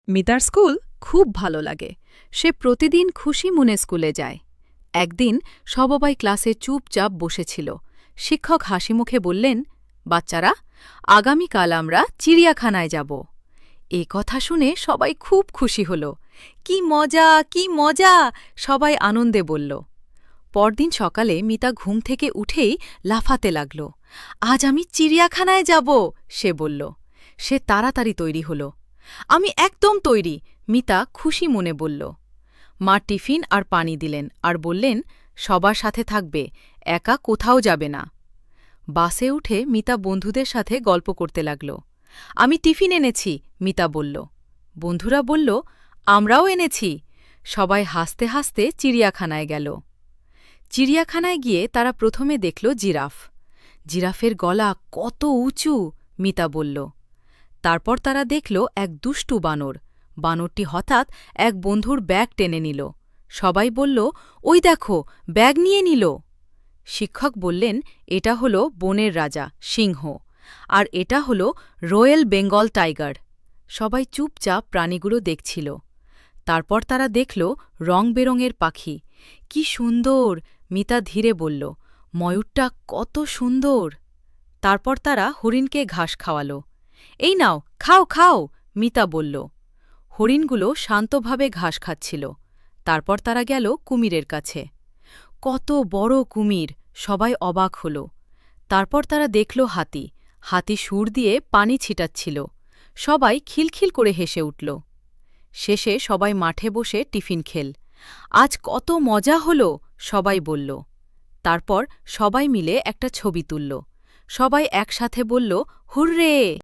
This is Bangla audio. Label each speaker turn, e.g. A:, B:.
A: মিতার স্কুল খুব ভালো লাগে। সে প্রতিদিন খুশি মনে স্কুলে যায়। একদিন সবাই ক্লাসে চুপচাপ বসেছিল। শিক্ষক হাসিমুখে বললেন, বাচ্চারা, আগামীকাল আমরা চিড়িয়াখানায় যাব। এ কথা শুনে সবাই খুব খুশি হল। কি মজা, কি মজা, সবাই আনন্দে বলল। পরদিন সকালে মিতা ঘুম থেকে উঠেই লাফাতে লাগল। আজ আমি চিড়িয়াখানায় যাব, সে বলল। সে তাড়াতাড়ি তৈরি হল। আমি একদম তৈরি, মিতা খুশি মনে বলল। মা টিফিন আর পানি দিলেন আর বললেন, সবার সাথে থাকবে, একা কোথাও যাবে না। বাসে উঠে মিতা বন্ধুদের সাথে গল্প করতে লাগল। আমি টিফিন এনেছি, মিতা বলল। বন্ধুরা বলল, আমরাও এনেছি। সবাই হাসতে হাসতে চিড়িয়াখানায় গেল। চিড়িয়াখানায় গিয়ে তারা প্রথমে দেখল জিরাফ। জিরাফের গলা কত উঁচু, মিতা বলল। তারপর তারা দেখল এক দুষ্টু বানর। বানরটি হঠাৎ এক বন্ধুর ব্যাগ টেনে নিল। সবাই বলল, ওই দেখো, ব্যাগ নিয়ে নিল। শিক্ষক বললেন, এটা হল বনের রাজা সিংহ, আর এটা হল রয়্যাল বেঙ্গল টাইগার। সবাই চুপচাপ প্রাণীগুলো দেখছিল। তারপর তারা দেখল রংবেরঙের পাখি। কি সুন্দর, মিতা ধীরে বলল, ময়ূরটা কত সুন্দর। তারপর তারা হরিণকে ঘাস খাওয়াল। এই নাও, খাও খাও, মিতা বলল। হরিণগুলো শান্তভাবে ঘাস খাচ্ছিল। তারপর তারা গেল কুমিরের কাছে। কত বড় কুমির, সবাই অবাক হল। তারপর তারা দেখল হাতি। হাতি সুর দিয়ে পানি ছিটাচ্ছিল। সবাই খিলখিল করে হেসে উঠল। শেষে সবাই মাঠে বসে টিফিন খেল। আজ কত মজা হল, সবাই বলল। তারপর সবাই মিলে একটা ছবি তুলল। সবাই একসাথে বলল, হুররে।